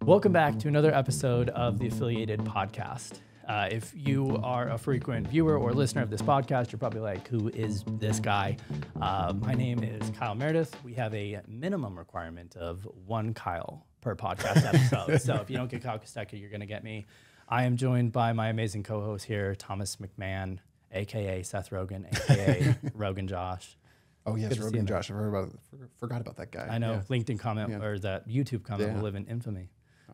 Welcome back to another episode of the Affiliated Podcast. If you are a frequent viewer or listener of this podcast, you're probably like, who is this guy? My name is Kyle Meredith. We have a minimum requirement of one Kyle per podcast episode. So if you don't get Kyle Kostecki, you're going to get me. I am joined by my amazing co-host here, Thomas McMahon, a.k.a. Seth Rogen, a.k.a. Rogan Josh. Oh, yes, Rogan Josh. I forgot about that guy. I know. Yeah. LinkedIn comment or that YouTube comment will live in infamy.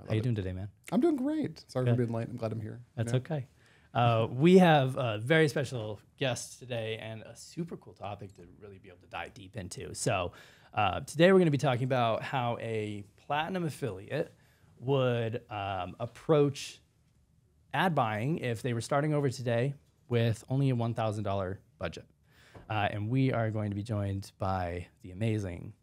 How you doing today, man? I'm doing great. Sorry for being late. I'm glad I'm here. That's okay. We have a very special guest today and a super cool topic to really be able to dive deep into. So today we're going to be talking about how a platinum affiliate would approach ad buying if they were starting over today with only a $1,000 budget. And we are going to be joined by the amazing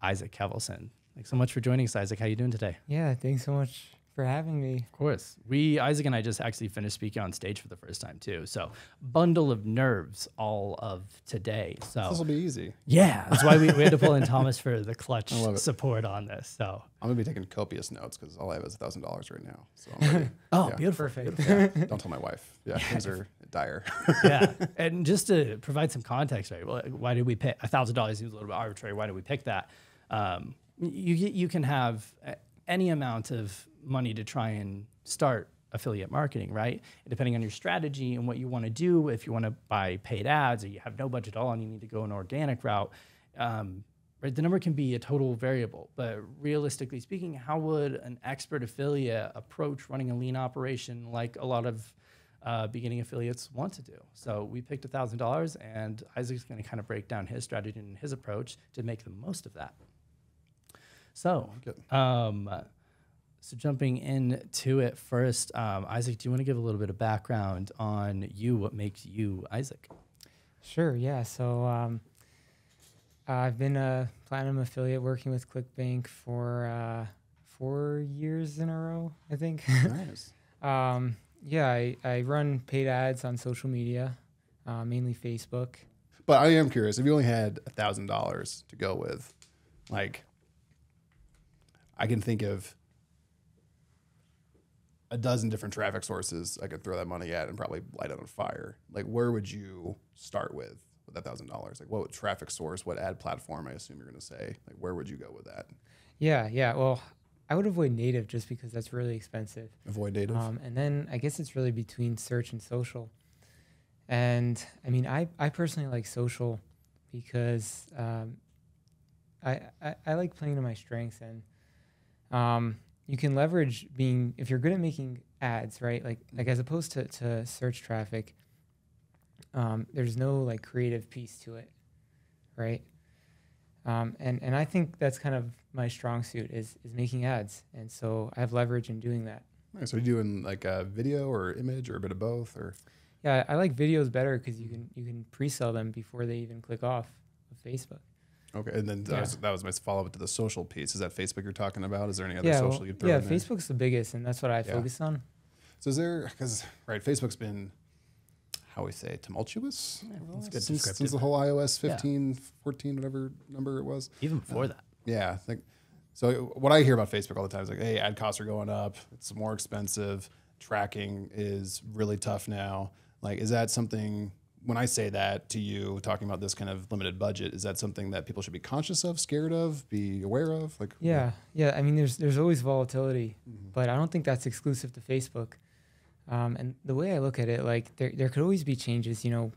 Isaac Kevelson. Thanks so much for joining us, Isaac. How you doing today? Yeah, thanks so much for having me. Of course. Isaac and I just actually finished speaking on stage for the first time too. So bundle of nerves all of today. So this will be easy. Yeah, that's why we had to pull in Thomas for the clutch support on this. So I'm gonna be taking copious notes because all I have is $1,000 right now. So I'm ready. Oh, beautiful. Perfect. Yeah. Don't tell my wife. Yeah, things are dire. Yeah, and just to provide some context, right? Well, why did we pick $1,000? Seems a little bit arbitrary. Why did we pick that? You can have any amount of money to try and start affiliate marketing, right? And depending on your strategy and what you want to do, if you want to buy paid ads or you have no budget at all and you need to go an organic route, right, the number can be a total variable. But realistically speaking, how would an expert affiliate approach running a lean operation like a lot of beginning affiliates want to do? So we picked $1,000, and Isaac's going to kind of break down his strategy and his approach to make the most of that. So, so jumping into it first, Isaac, do you want to give a little bit of background on you? What makes you Isaac? Sure. Yeah. So I've been a platinum affiliate working with ClickBank for 4 years in a row, I think. Nice. Yeah, I run paid ads on social media, mainly Facebook. But I am curious, if you only had $1,000 to go with, like, I can think of a dozen different traffic sources I could throw that money at and probably light it on fire. Like, where would you start with that $1,000? Like, what traffic source, what ad platform, I assume you're going to say? Like, where would you go with that? Yeah. Well, I would avoid native just because that's really expensive. Avoid native? And then I guess it's really between search and social. And, I mean, I personally like social because I like playing to my strengths, and you can leverage if you're good at making ads, right? Like as opposed to search traffic, there's no like creative piece to it, right? And I think that's kind of my strong suit is making ads. And so I have leverage in doing that. Right, so are you doing like a video or image or a bit of both, or? Yeah, I like videos better because you can pre-sell them before they even click off of Facebook. Okay, and then that was my follow-up to the social piece. Is that Facebook you're talking about? Is there any other social you'd throw in there? Facebook's the biggest, and that's what I focus on. So is there, because, right, Facebook's been, how we say, tumultuous? That's good Since the whole iOS 15, 14, whatever number it was. Even before that. Yeah. So what I hear about Facebook all the time is like, hey, ad costs are going up. It's more expensive. Tracking is really tough now. Like, is that something... When I say that to you, talking about this kind of limited budget, is that something that people should be conscious of, scared of, be aware of? Like, yeah. I mean, there's always volatility, but I don't think that's exclusive to Facebook. And the way I look at it, like there could always be changes. You know,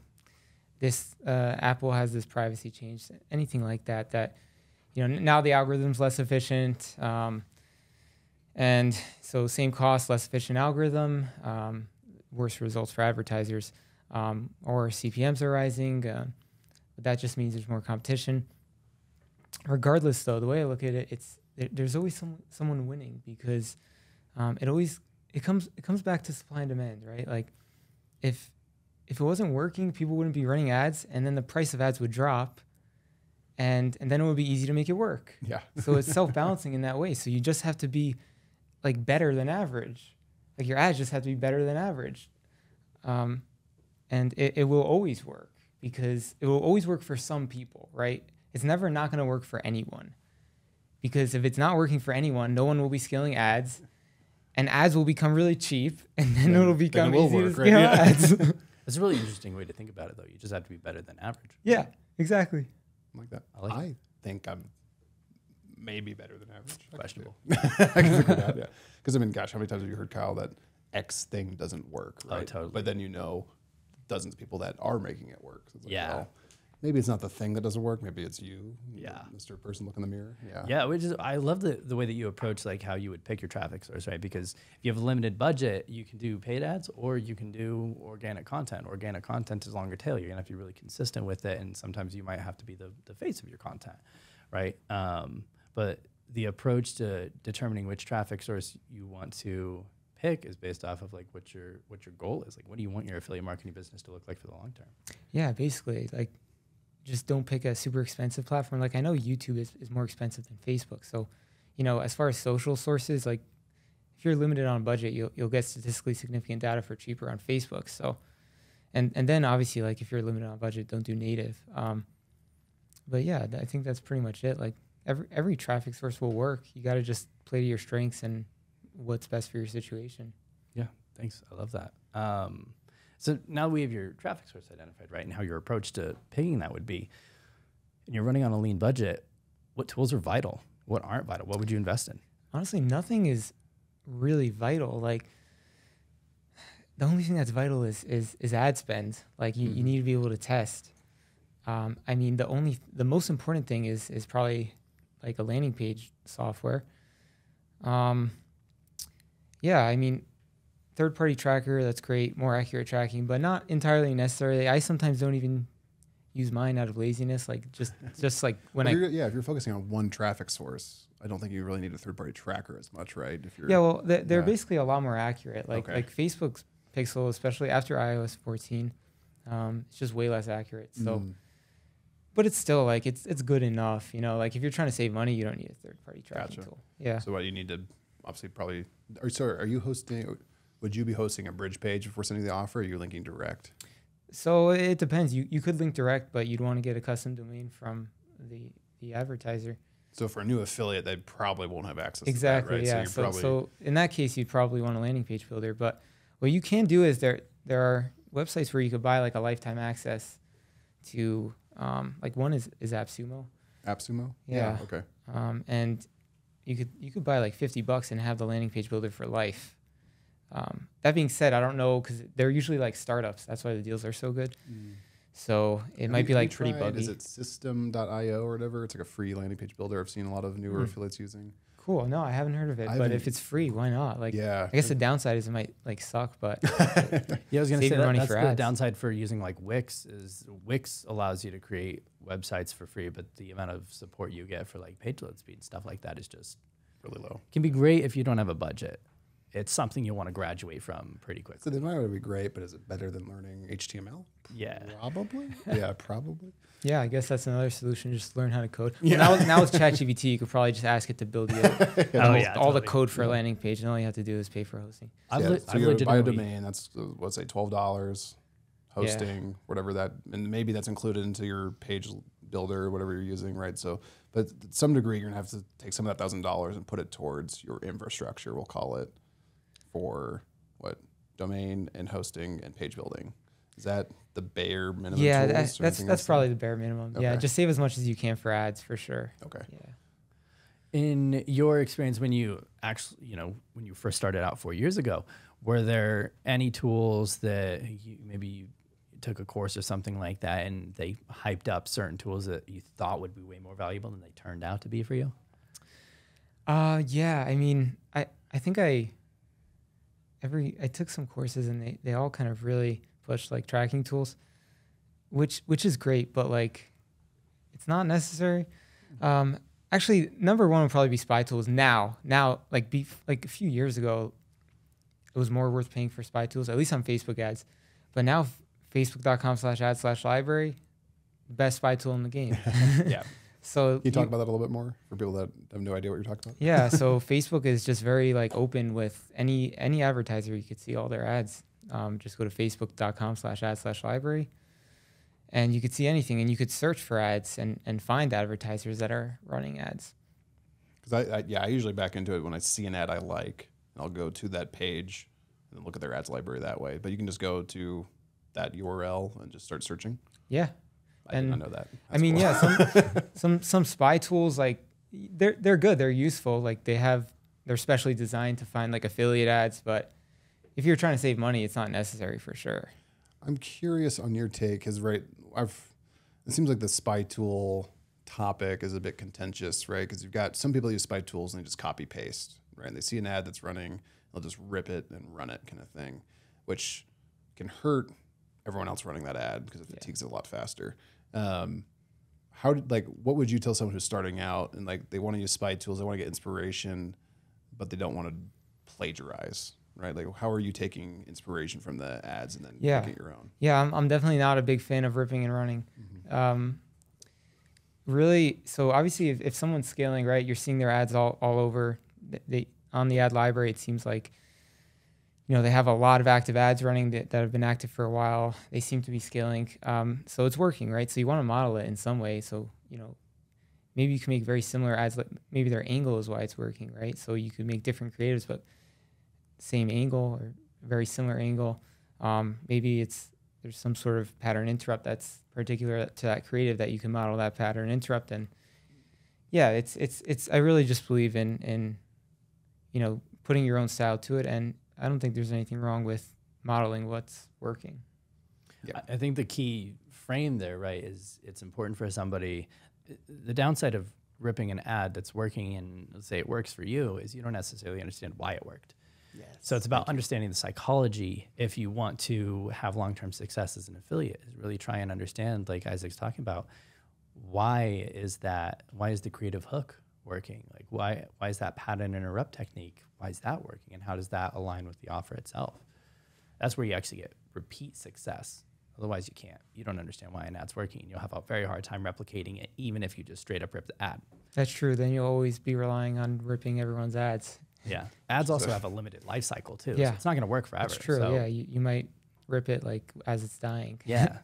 this Apple has this privacy change, anything like that. That now the algorithm's less efficient, and so same cost, less efficient algorithm, worse results for advertisers. Or CPMs are rising, but that just means there's more competition. Regardless, though, the way I look at it, there's always someone winning because it comes back to supply and demand, right? Like if it wasn't working, people wouldn't be running ads, and then the price of ads would drop, and then it would be easy to make it work. Yeah. So it's self-balancing in that way. So you just have to be like better than average. Like your ads just have to be better than average. And it will always work because it will always work for some people, right? It's never not going to work for anyone. because if it's not working for anyone, no one will be scaling ads, and ads will become really cheap, and then it'll become easy to scale ads. It's a really interesting way to think about it, though. You just have to be better than average. Yeah, exactly. Like that. I think I'm maybe better than average. Questionable. I can figure it out, yeah. Because I mean, gosh, how many times have you heard, Kyle, that X thing doesn't work, right? Oh, totally. But then you know dozens of people that are making it work. So it's like, Yeah. well, maybe it's not the thing that doesn't work. Maybe it's you, Yeah. Mr. Person look in the mirror. Yeah. Yeah, which is, I love the way that you approach like how you would pick your traffic source, right? Because if you have a limited budget, you can do paid ads or you can do organic content. Organic content is longer tail. You're gonna have to be really consistent with it, and sometimes you might have to be the face of your content, right? But the approach to determining which traffic source you want to pick is based off of like what your goal is. Like, what do you want your affiliate marketing business to look like for the long term? Yeah, basically, like, just don't pick a super expensive platform. Like, I know YouTube is more expensive than Facebook. So, you know, as far as social sources, like, if you're limited on a budget, you'll get statistically significant data for cheaper on Facebook. So, and then obviously, like, if you're limited on a budget, don't do native. But yeah, I think that's pretty much it. Like, every traffic source will work. You got to just play to your strengths and what's best for your situation. Yeah, thanks. I love that. So now we have your traffic source identified, right? And how your approach to picking that would be. And you're running on a lean budget. What tools are vital? What aren't vital? What would you invest in? Honestly, nothing is really vital. Like, the only thing that's vital is ad spend. Like, you need to be able to test. I mean, the most important thing is probably like a landing page software. Yeah, I mean, third-party tracker, that's great, more accurate tracking, but not entirely necessarily. I sometimes don't even use mine out of laziness. Like, just like when if you're focusing on one traffic source, I don't think you really need a third-party tracker as much, right? If you're well, they're basically a lot more accurate. Like Facebook's Pixel, especially after iOS 14, it's just way less accurate. So, but it's still like it's good enough. You know, like if you're trying to save money, you don't need a third-party tracking tool. Yeah. So what you need to obviously probably. Are you hosting? Would you be hosting a bridge page if we're sending the offer? Or are you linking direct? So it depends. You could link direct, but you'd want to get a custom domain from the advertiser. So for a new affiliate, they probably won't have access exactly, to that, right? Yeah. So in that case, you'd probably want a landing page builder. But what you can do is there are websites where you could buy like a lifetime access to like one is AppSumo. AppSumo? Yeah. Okay. And you could buy like $50 and have the landing page builder for life. That being said, I don't know, because they're usually like startups. That's why the deals are so good. So it might be like pretty buggy. Is it system.io or whatever? It's like a free landing page builder. I've seen a lot of newer affiliates using. Cool. No, I haven't heard of it. But if it's free, why not? Like, yeah. I guess the downside is it might like suck, but yeah, I was going to say that's the ads. downside for using like Wix is Wix allows you to create websites for free, but the amount of support you get for like page load speed and stuff like that is just really low. Can be great if you don't have a budget. It's something you want to graduate from pretty quickly. So they might be great, but is it better than learning HTML? Yeah. Probably. Yeah, probably. Yeah, I guess that's another solution. Just learn how to code. Yeah. Well, now with ChatGPT, you could probably just ask it to build you all the code for a landing page, and all you have to do is pay for hosting. So you buy a domain. That's let's say $12. Hosting, whatever that, and maybe that's included into your page builder, whatever you're using, right? So, but to some degree, you're gonna have to take some of that $1,000 and put it towards your infrastructure. We'll call it for domain and hosting and page building. Is that the bare minimum? Yeah, that's probably the bare minimum. Okay. Yeah, just save as much as you can for ads for sure. Okay. Yeah. In your experience, when you actually, when you first started out 4 years ago, were there any tools that maybe you took a course or something like that and they hyped up certain tools that you thought would be way more valuable than they turned out to be for you? Yeah, I mean, I think I took some courses and they all kind of really pushed like tracking tools, which is great, but like it's not necessary. Actually, number one would probably be spy tools. Now like a few years ago, it was more worth paying for spy tools, at least on Facebook ads. But now facebook.com/ad/library, best spy tool in the game. Yeah. So can you talk about that a little bit more for people that have no idea what you're talking about? Yeah. So Facebook is just very like open with any advertiser. You could see all their ads. Just go to facebook.com/ad/library, and you could see anything, and you could search for ads and find advertisers that are running ads. Because I usually back into it when I see an ad I like, and I'll go to that page and look at their ads library that way. But you can just go to that URL and just start searching. Yeah. I did not know that. I mean, cool. yeah, some spy tools, like they're good, they're useful. Like they're specially designed to find like affiliate ads, but if you're trying to save money, it's not necessary for sure. I'm curious on your take, because it seems like the spy tool topic is a bit contentious, right? Because you've got some people use spy tools and they just copy paste, right? And they see an ad that's running, they'll just rip it and run it, kind of thing, which can hurt everyone else running that ad because it fatigues it a lot faster. What would you tell someone who's starting out and like they want to use spy tools, they want to get inspiration, but they don't want to plagiarize, right? Like, how are you taking inspiration from the ads and then making it your own? Yeah, I'm definitely not a big fan of ripping and running. Mm-hmm. Really, so obviously if someone's scaling, right, you're seeing their ads all over. On the ad library, it seems like, they have a lot of active ads running that have been active for a while. They seem to be scaling. So it's working, right? So you want to model it in some way. So, maybe you can make very similar ads. Like maybe their angle is why it's working, right? So you could make different creatives, but same angle or very similar angle. Maybe there's some sort of pattern interrupt that's particular to that creative that you can model that pattern interrupt. And yeah, it's I really just believe in putting your own style to it. And I don't think there's anything wrong with modeling what's working. Yeah, I think the key frame there, right, is it's important for somebody. The downside of ripping an ad that's working and let's say it works for you is you don't necessarily understand why it worked. Yes. So it's about understanding the psychology. If you want to have long-term success as an affiliate, is really try and understand, like Isaac's talking about, why is the creative hook working? Like why is that pattern interrupt technique? Why is that working? And how does that align with the offer itself? That's where you actually get repeat success. Otherwise you can't. You don't understand why an ad's working. You'll have a very hard time replicating it, even if you just straight up rip the ad. That's true. Then you'll always be relying on ripping everyone's ads. Yeah. Ads also have a limited life cycle too. Yeah. So it's not going to work forever. That's true. So. Yeah. You might rip it like as it's dying. Yeah.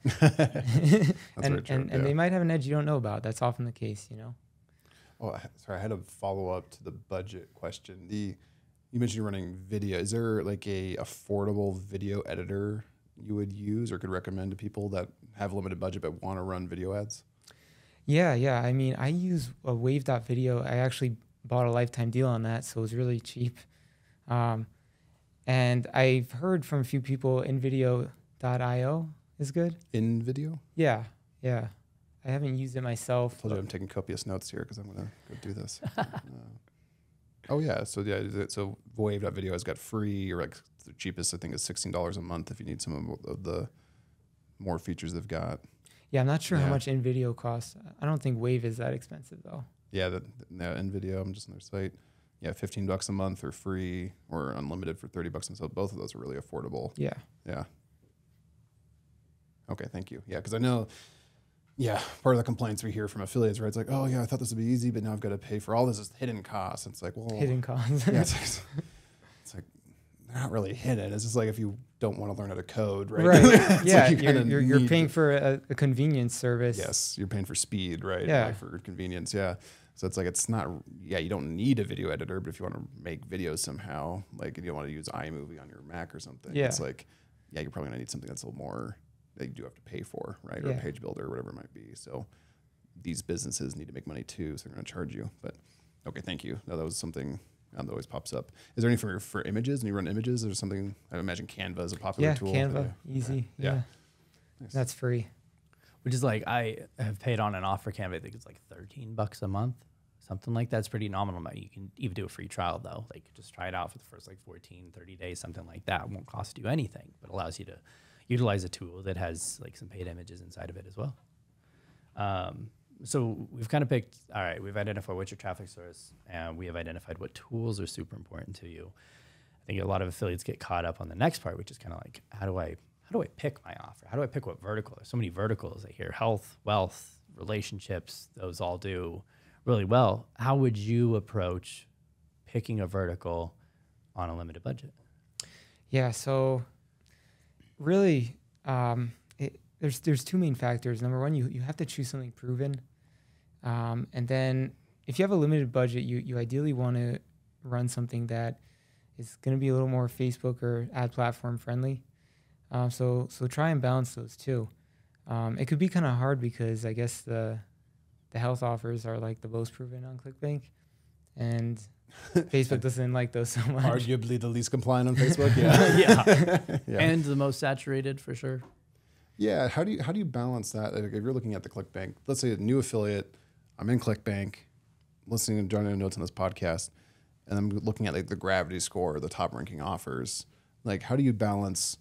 and they might have an edge you don't know about. That's often the case, Oh, sorry. I had a follow up to the budget question. You mentioned you're running video. Is there like a affordable video editor you would use or could recommend to people that have limited budget but want to run video ads? Yeah. I mean, I use a Wave.video. I actually bought a lifetime deal on that, so it was really cheap. And I've heard from a few people, InVideo.io is good. InVideo? Yeah. I haven't used it myself. I told you I'm taking copious notes here because I'm going to go do this. Oh, yeah. So Wave.video has got free, or like the cheapest, I think, is $16 a month if you need some of the more features they've got. Yeah, I'm not sure how much InVideo costs. I don't think Wave is that expensive, though. Yeah, InVideo, I'm just on their site. Yeah, $15 a month or free or unlimited for $30 a month. Both of those are really affordable. Yeah. Okay, thank you. Yeah, because I know, part of the complaints we hear from affiliates, right? It's like, oh, yeah, I thought this would be easy, but now I've got to pay for all this hidden costs. It's like, well. Hidden costs. Yeah, it's like, they're not really hidden. It's just like if you don't want to learn how to code, right? Right. Yeah, like you're paying for a convenience service. Yes, you're paying for speed, right? Yeah. Like for convenience, yeah. So it's like, it's not, you don't need a video editor, but if you want to make videos somehow, like if you want to use iMovie on your Mac or something, it's like, you're probably gonna need something that's a little more, that you do have to pay for, right? Or a page builder or whatever it might be. So these businesses need to make money too, so they're gonna charge you. But okay, thank you. No, that was something that always pops up. Is there any for images? When you run images, or something? I imagine Canva is a popular tool. Yeah, Canva, easy. Yeah. Nice. That's free. Which is like, I have paid on and off for Canva. I think it's like $13 a month, something like that. It's pretty nominal. You can even do a free trial though. Like just try it out for the first 14, 30 days, something like that. It won't cost you anything, but allows you to utilize a tool that has like some paid images inside of it as well. So we've kind of picked, all right, we've identified what's your traffic source, and we have identified what tools are super important to you. I think a lot of affiliates get caught up on the next part, which is kind of like, how do I pick my offer? How do I pick what vertical? There's so many verticals. I hear health, wealth, relationships, those all do really well. How would you approach picking a vertical on a limited budget? Yeah, so really, there's two main factors. Number one, you have to choose something proven, and then if you have a limited budget, you ideally want to run something that is going to be a little more Facebook or ad platform friendly. So try and balance those two. It could be kind of hard because I guess the health offers are like the most proven on ClickBank, and Facebook doesn't like those so much. Arguably the least compliant on Facebook. Yeah. Yeah. And the most saturated for sure. Yeah. How do you balance that? Like, if you're looking at the ClickBank, let's say a new affiliate, I'm in ClickBank, listening and joining notes on this podcast, and I'm looking at like the gravity score, the top ranking offers. Like, how do you balance,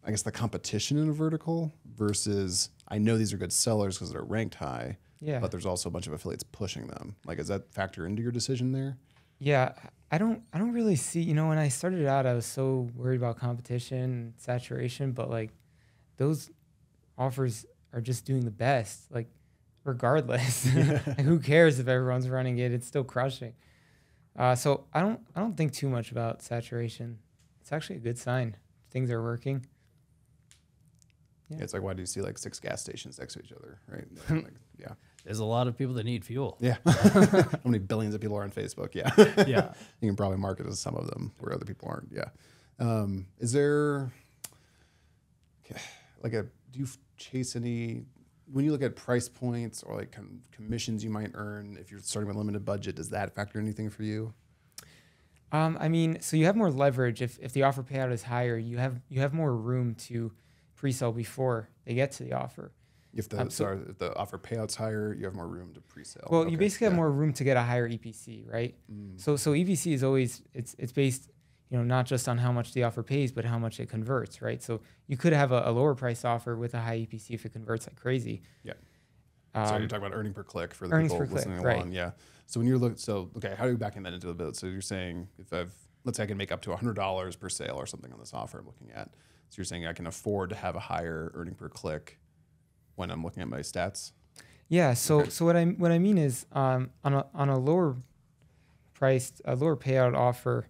I guess, the competition in a vertical versus, I know these are good sellers because they're ranked high, but there's also a bunch of affiliates pushing them. Like, does that factor into your decision there? Yeah, I don't really see, when I started out, I was so worried about competition and saturation, but like those offers are just doing the best, like regardless. Like, who cares if everyone's running it? It's still crushing. So I don't think too much about saturation. It's actually a good sign. Things are working. Yeah, it's like, why do you see like 6 gas stations next to each other, right? Like, yeah. There's a lot of people that need fuel. Yeah. How many billions of people are on Facebook? Yeah. Yeah. You can probably market to some of them where other people aren't. Yeah. Is there like do you chase any, when you look at price points or like commissions you might earn if you're starting with a limited budget, does that factor anything for you? I mean, so you have more leverage if the offer payout is higher. You have more room to pre-sell before they get to the offer. If if the offer payout's higher, you have more room to pre-sell. Well, you basically have more room to get a higher EPC, right? So EPC is always it's based, not just on how much the offer pays, but how much it converts, right? So you could have a lower price offer with a high EPC if it converts like crazy. Yeah. So you're talking about earning per click for the earnings people per click, listening right. along. Yeah. So when you're okay, how are you backing that into a bit? So you're saying let's say I can make up to $100 per sale or something on this offer I'm looking at. So you're saying I can afford to have a higher earning per click when I'm looking at my stats? Yeah. So what I mean is on a lower priced, a lower payout offer,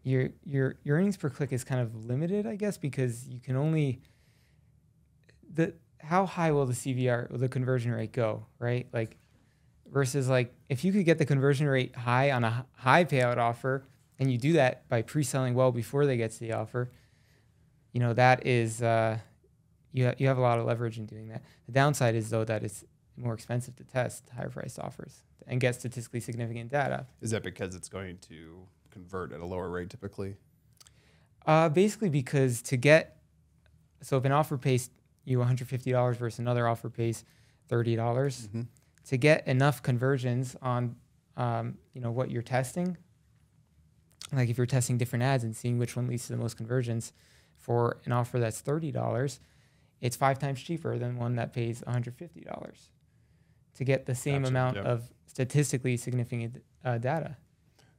your earnings per click is kind of limited, I guess, because you can only how high will the CVR or the conversion rate go, right? Like versus like if you could get the conversion rate high on a high payout offer and you do that by pre-selling well before they get to the offer, that is you have a lot of leverage in doing that. The downside is though that it's more expensive to test higher priced offers and get statistically significant data. Is that because it's going to convert at a lower rate typically? Basically because so if an offer pays you $150 versus another offer pays $30, to get enough conversions on what you're testing, like if you're testing different ads and seeing which one leads to the most conversions for an offer that's $30, it's 5 times cheaper than one that pays $150 to get the same amount of statistically significant data.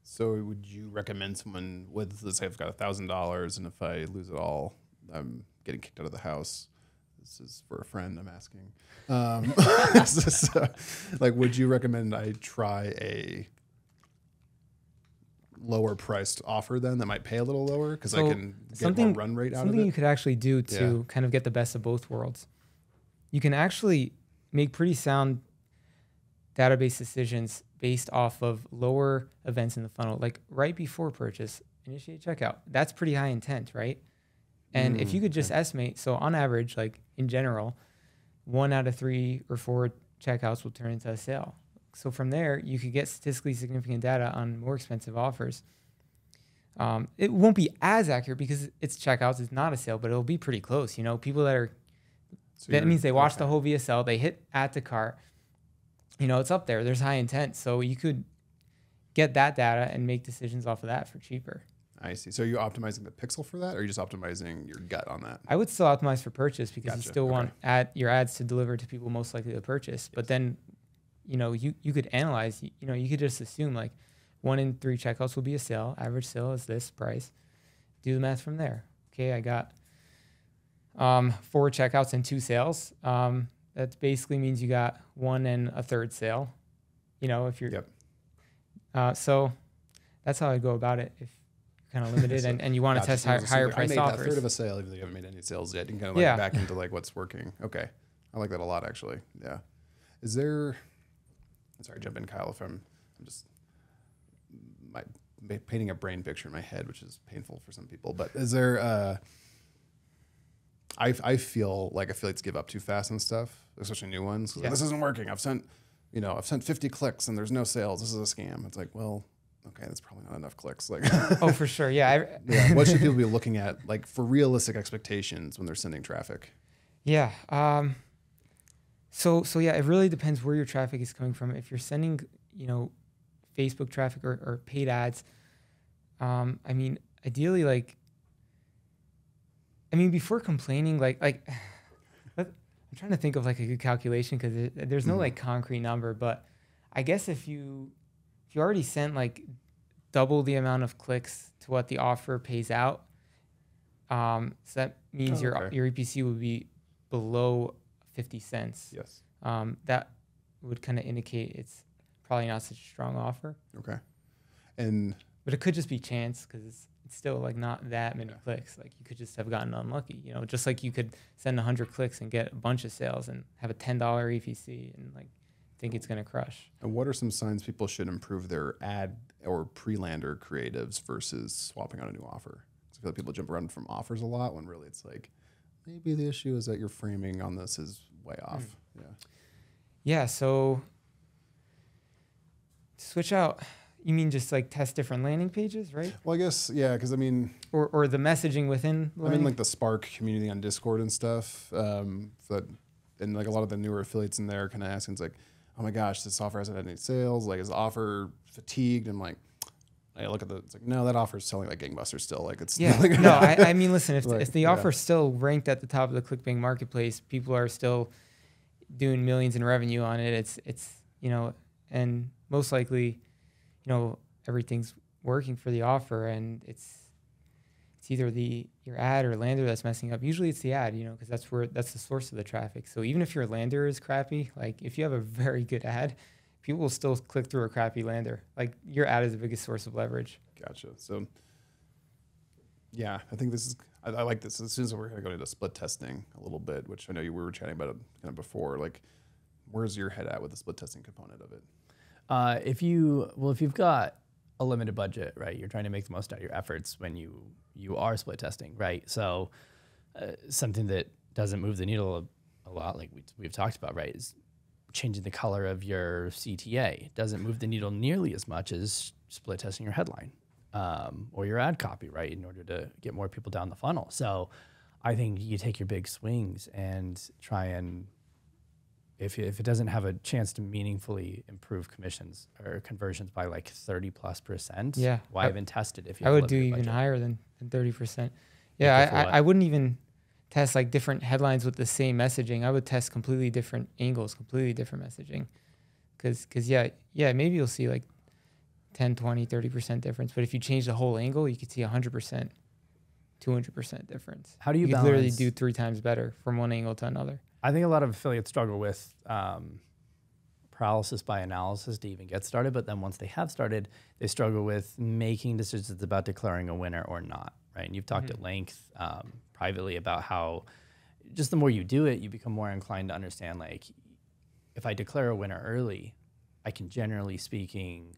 So would you recommend someone with, let's say I've got $1,000 and if I lose it all, I'm getting kicked out of the house? This is for a friend, I'm asking. Would you recommend I try a lower priced offer then that might pay a little lower because I can get more run rate out of it? Something you could actually do to kind of get the best of both worlds. You can actually make pretty sound database decisions based off of lower events in the funnel, like right before purchase, initiate checkout. That's pretty high intent, right? And if you could just estimate, so on average, like in general, 1 out of 3 or 4 checkouts will turn into a sale. So from there, you could get statistically significant data on more expensive offers. It won't be as accurate because it's checkouts, it's not a sale, but it'll be pretty close. People that means they watch the whole VSL, they hit add to cart. It's up there. There's high intent. So you could get that data and make decisions off of that for cheaper. I see. So are you optimizing the pixel for that, or are you just optimizing your gut on that? I would still optimize for purchase because you still want your ads to deliver to people most likely to purchase. But then, you could analyze. You could just assume like 1 in 3 checkouts will be a sale. Average sale is this price. Do the math from there. Okay, I got 4 checkouts and 2 sales. That basically means you got 1 and a third sale. If you're so that's how I go about it. If kind of limited and you want to test higher price offers. I made a third of a sale even though you haven't made any sales yet. You can kind of back into like what's working. Okay. I like that a lot actually. Yeah. Is there, sorry, jump in, Kyle, I'm just painting a brain picture in my head, which is painful for some people. But is there, I feel like it's give up too fast and stuff, especially new ones. Yeah. Like, this isn't working. I've sent 50 clicks and there's no sales. This is a scam. It's like, well, okay, that's probably not enough clicks. Like, oh, for sure. Yeah. Yeah. What should people be looking at, like, for realistic expectations when they're sending traffic? Yeah. So yeah, it really depends where your traffic is coming from. If you're sending, Facebook traffic or paid ads, I mean, ideally, before complaining, I'm trying to think of like a good calculation because there's no like concrete number, but I guess if you already sent like double the amount of clicks to what the offer pays out, so that means your EPC would be below 50 cents. Yes. That would kind of indicate it's probably not such a strong offer. Okay. But it could just be chance because it's still like not that many clicks. Like you could just have gotten unlucky, just like you could send 100 clicks and get a bunch of sales and have a $10 EPC and like think it's going to crush. And what are some signs people should improve their ad or pre-lander creatives versus swapping out a new offer? I feel like people jump around from offers a lot when really it's like, maybe the issue is that your framing on this is way off. Yeah. Yeah. So switch out. You mean just like test different landing pages, right? Well, I guess, yeah, because I mean... Or the messaging within... I'm in like the Spark community on Discord and stuff. And like a lot of the newer affiliates in there kind of asking, it's like, oh my gosh, this offer hasn't had any sales. Like, is the offer fatigued? I'm like, I look at it's like, no, that offer is selling like gangbusters still. Like, it's... Yeah, like, no, I mean, listen, if the offer is still ranked at the top of the ClickBank marketplace, people are still doing millions in revenue on it. It's and most likely... everything's working for the offer, and it's either your ad or lander that's messing up. Usually it's the ad, because that's the source of the traffic. So even if your lander is crappy, like if you have a very good ad, people will still click through a crappy lander. Like your ad is the biggest source of leverage. Gotcha. So yeah, I think I like this. As soon as we're going to go into split testing a little bit, which I know we were chatting about it kind of before, like where's your head at with the split testing component of it? If you've got a limited budget, right, you're trying to make the most out of your efforts when you are split testing, right? So something that doesn't move the needle a lot, like we've talked about, right, is changing the color of your CTA. It doesn't move the needle nearly as much as split testing your headline or your ad copy, right, in order to get more people down the funnel. So I think you take your big swings and try and if it doesn't have a chance to meaningfully improve commissions or conversions by like 30+%, yeah, why even test it? If you I would do even higher than 30%. Yeah, I wouldn't even test like different headlines with the same messaging. I would test completely different angles, completely different messaging. Because yeah, maybe you'll see like 10, 20, 30% difference. But if you change the whole angle, you could see 100%, 200% difference. How do you balance? Literally do 3 times better from one angle to another. I think a lot of affiliates struggle with paralysis by analysis to even get started. But then once they have started, they struggle with making decisions about declaring a winner or not, right? And you've talked at length privately about how just the more you do it, you become more inclined to understand, like, if I declare a winner early, I can generally speaking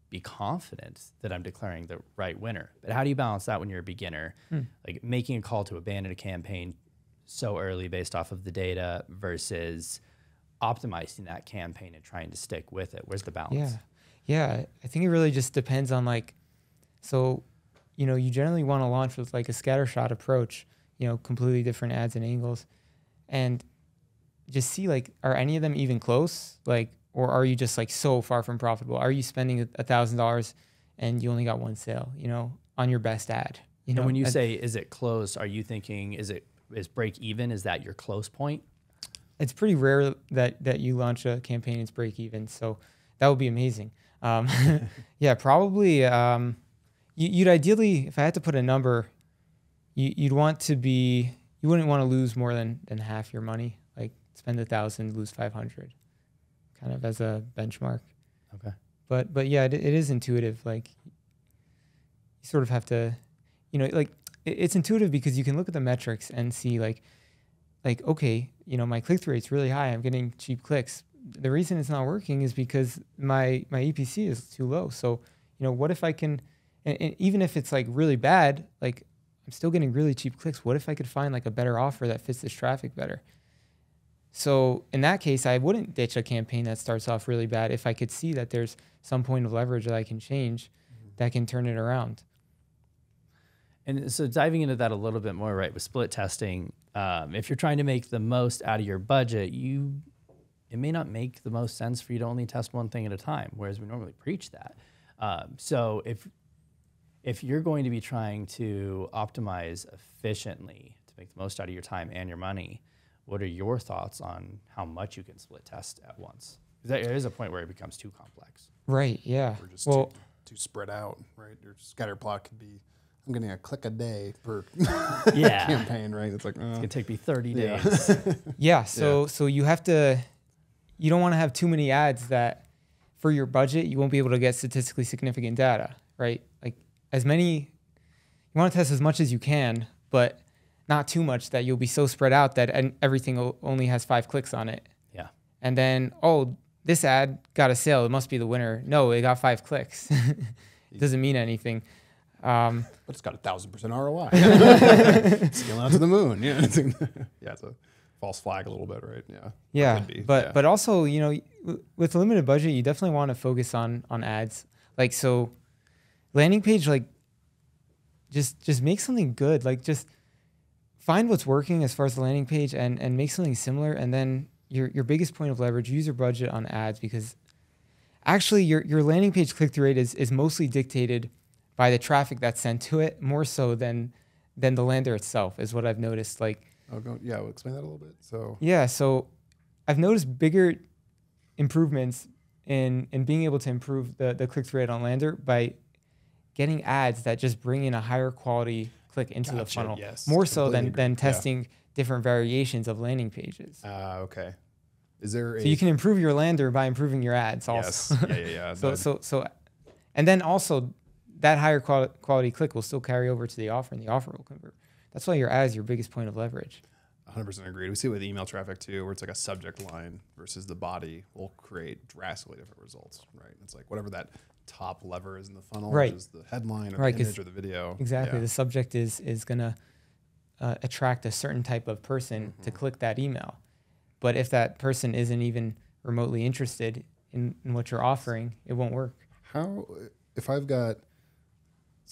be confident that I'm declaring the right winner. But how do you balance that when you're a beginner? Like making a call to abandon a campaign so early based off of the data versus optimizing that campaign and trying to stick with it? Where's the balance? Yeah. I think it really just depends on you generally want to launch with like a scattershot approach, completely different ads and angles, and just see like, are any of them even close? Like, or are you just like so far from profitable? Are you spending $1,000 and you only got 1 sale, on your best ad? And when you say, is it close, are you thinking, is break even? Is that your close point? It's pretty rare that you launch a campaign and it's break even. So that would be amazing. Yeah, probably. You'd ideally, if I had to put a number, you wouldn't want to lose more than half your money. Like spend 1,000, lose 500, kind of as a benchmark. Okay. But yeah, it is intuitive. Like you sort of have to, it's intuitive because you can look at the metrics and see like, okay, my click-through rate's really high. I'm getting cheap clicks. the reason it's not working is because my EPC is too low. So, what if I can, and even if it's like really bad, like I'm still getting really cheap clicks. What if I could find like a better offer that fits this traffic better? So in that case, I wouldn't ditch a campaign that starts off really bad if I could see that there's some point of leverage that I can change that can turn it around. And so diving into that a little bit more, right, with split testing, if you're trying to make the most out of your budget, it may not make the most sense for you to only test one thing at a time, whereas we normally preach that. So if you're going to be trying to optimize efficiently to make the most out of your time and your money, what are your thoughts on how much you can split test at once? Because there is a point where it becomes too complex. Right, yeah. Or just too spread out, right? Your scatter plot could be, I'm getting a click a day per campaign, right? It's like, it's going to take me 30 days. So you have to, you don't want to have too many ads that for your budget, you won't be able to get statistically significant data, right? Like you want to test as much as you can, but not too much that you'll be so spread out that everything only has 5 clicks on it. Yeah. And then, this ad got a sale. It must be the winner. No, it got 5 clicks. It doesn't mean anything. But it's got 1,000% ROI. Scaling out to the moon. Yeah. It's a false flag a little bit, right? Yeah. Yeah. But also, with a limited budget, you definitely want to focus on ads. Like, so landing page, like just make something good. Like just find what's working as far as the landing page and make something similar. And then your biggest point of leverage, use your budget on ads, because actually your landing page click-through rate is mostly dictated by the traffic that's sent to it, more so than the lander itself, is what I've noticed. Like, we'll explain that a little bit. So I've noticed bigger improvements in being able to improve the click-through rate on lander by getting ads that just bring in a higher quality click into the funnel, more so than testing different variations of landing pages. Okay. Is there so you can improve your lander by improving your ads also. Yes. So and then also that higher quality click will still carry over to the offer, and the offer will convert. That's why your ad is your biggest point of leverage. 100% agreed. We see it with email traffic too, where it's like a subject line versus the body will create drastically different results, right? It's like whatever that top lever is in the funnel, right, which is the headline or the image or the video. Exactly. The subject is going to attract a certain type of person to click that email. But if that person isn't even remotely interested in what you're offering, it won't work. If I've got,